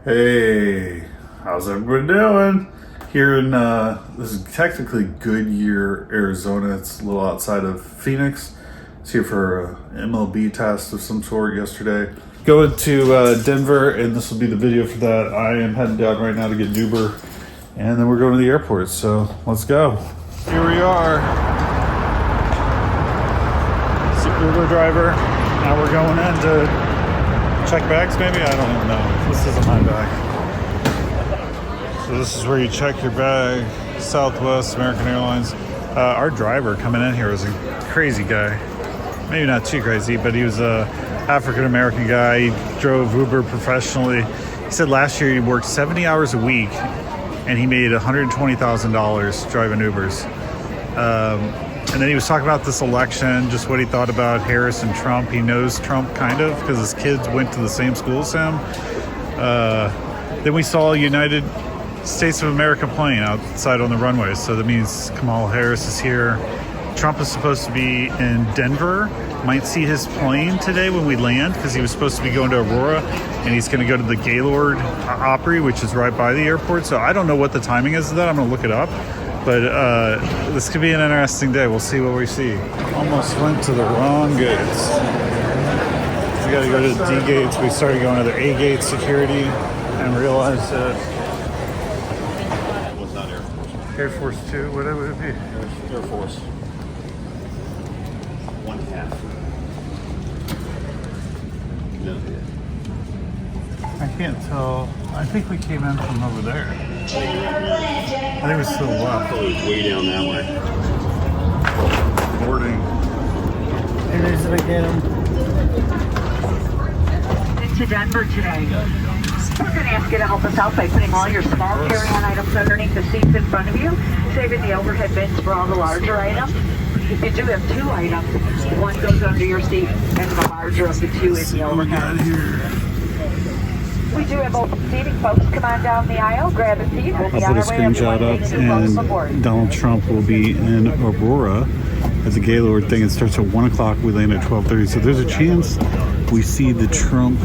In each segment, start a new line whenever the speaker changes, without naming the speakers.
Hey, how's everybody doing? Here in, this is technically Goodyear, Arizona. It's a little outside of Phoenix. It's here for an MLB test of some sort yesterday. Going to Denver, and this will be the video for that. I am heading down right now to get an Uber, and then we're going to the airport, so let's go. Here we are. It's the Uber driver. Now we're going in to check bags, maybe? I don't even know. This isn't my bag. So this is where you check your bag. Southwest, American Airlines. Our driver coming in here was a crazy guy. Maybe not too crazy, but he was a African-American guy. He drove Uber professionally. He said last year he worked 70 hours a week and he made $120,000 driving Ubers. And then he was talking about this election, just what he thought about Harris and Trump. He knows Trump kind of because his kids went to the same school as him. Then we saw a United States of America plane outside on the runway. So that means Kamala Harris is here. Trump is supposed to be in Denver. Might see his plane today when we land because he was supposed to be going to Aurora and he's going to go to the Gaylord Opry, which is right by the airport. So I don't know what the timing is of that. I'm going to look it up. But this could be an interesting day. We'll see what we see. Almost went to the wrong gates. We got to go to the D gates. We started going to the A gate security and realized that
It was not Air Force.
Air Force 2, what would it be?
Air Force. 1/2. No.
I can't tell. I think we came in from over there. I think it was to the left.
It was way down that way.
Boarding.
It is again.
To Denver today. We're going to ask you to help us out by putting all your small carry-on items underneath the seats in front of you, saving the overhead bins for all the larger items. If you do have 2 items, one goes under your seat and the larger of the 2 in the overhead. We do have open seating, folks. Come on down the aisle, grab a seat. We'll be
I'll
on
put a
our way.
screenshot up, and Donald Trump will be in Aurora at the Gaylord thing. It starts at 1 o'clock. We land at 12:30. So there's a chance we see the Trump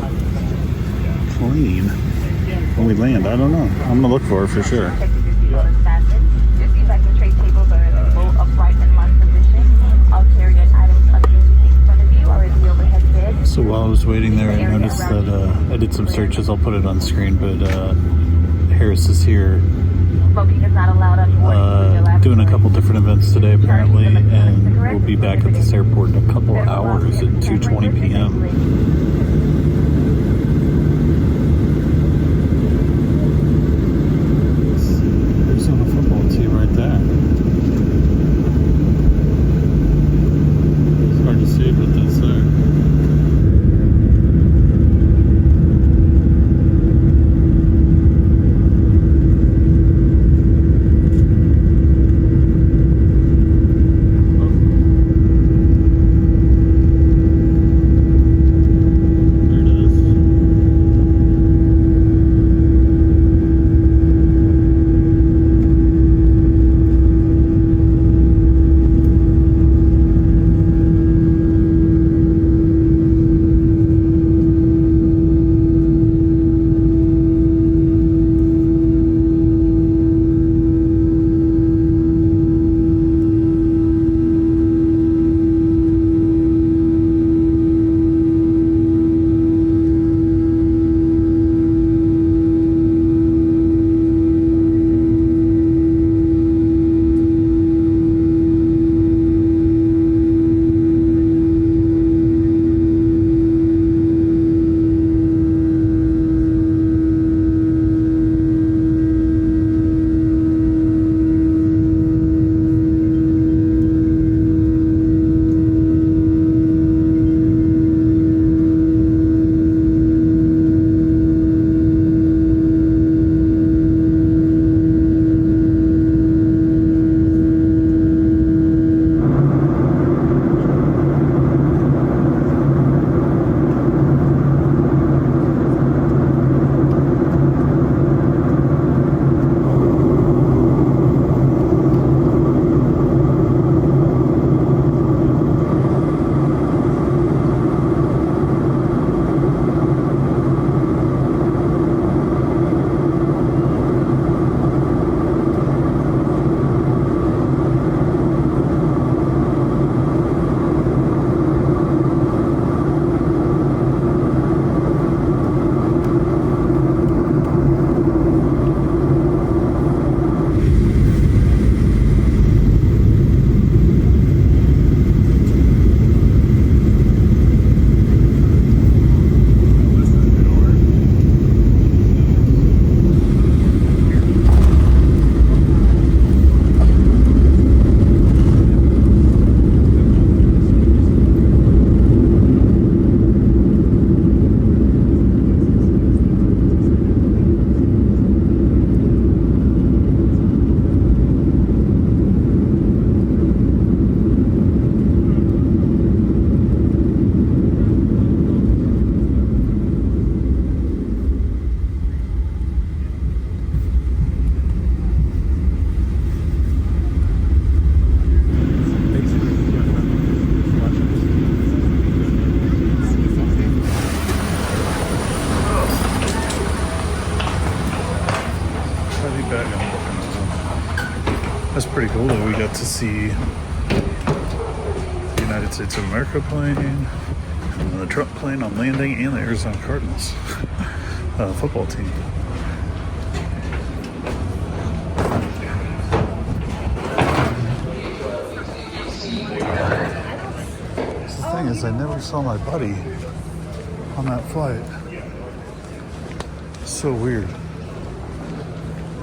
plane when we land. I don't know. I'm gonna look for it for sure. So while I was waiting there, I noticed that I did some searches. I'll put it on screen, but Harris is here doing a couple different events today apparently, and we'll be back at this airport in a couple of hours at 2:20 p.m. Arizona football team right there. It's hard to see, but that's there. There it is. That's pretty cool that we got to see the United States of America plane, and the Trump plane on landing, and the Arizona Cardinals football team. The thing is, I never saw my buddy on that flight. So weird.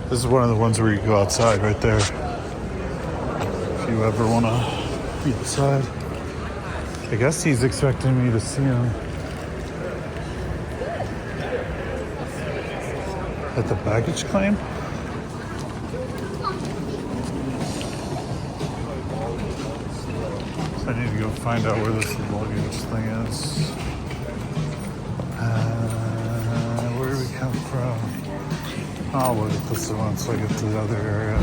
This is one of the ones where you go outside right there. If you ever want to be outside. I guess he's expecting me to see him at the baggage claim. So I need to go find out where this luggage thing is. Where do we come from? I'll look at this once I get to the other area.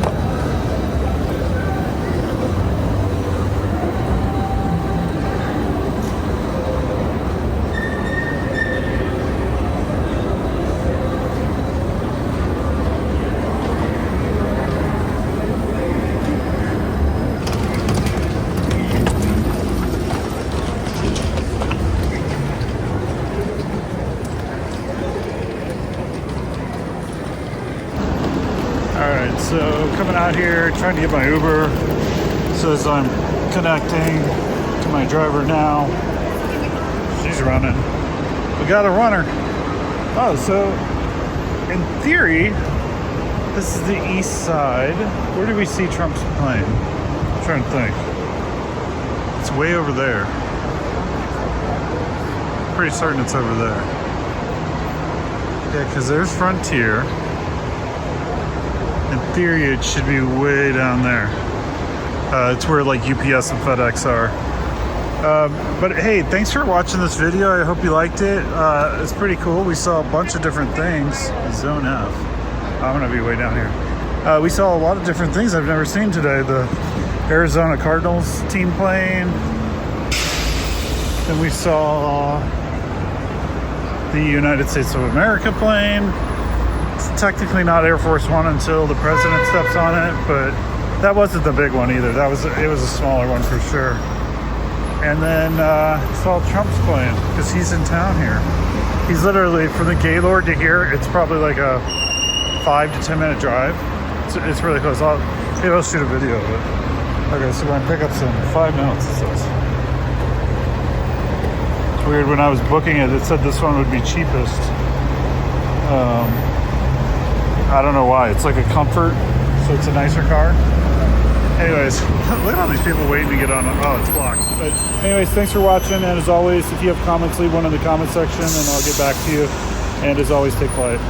Alright, so coming out here, trying to get my Uber. Says I'm connecting to my driver now. She's running. We got a runner. Oh, so in theory, this is the east side. Where do we see Trump's plane? I'm trying to think. It's way over there. Pretty certain it's over there. Yeah, because there's Frontier. In theory, it should be way down there. It's where like UPS and FedEx are. But hey, thanks for watching this video. I hope you liked it. It's pretty cool. We saw a bunch of different things. Zone F. I'm gonna be way down here. We saw a lot of different things I've never seen today. The Arizona Cardinals team plane. Then we saw the United States of America plane. It's technically not Air Force One until the president steps on it, but that wasn't the big one either. It was a smaller one for sure. And then saw Trump's plane because he's in town here. He's literally from the Gaylord to here. It's probably like a 5 to 10 minute drive. It's really close. Maybe I'll shoot a video of it. Okay, so we're gonna pick up some 5 minutes. It says. Weird. When I was booking it, it said this one would be cheapest. I don't know why. It's like a Comfort, so it's a nicer car. Anyways, look at all these people waiting to get on. Oh, it's blocked. But anyways, thanks for watching. And as always, if you have comments, leave one in the comment section and I'll get back to you. And as always, take flight.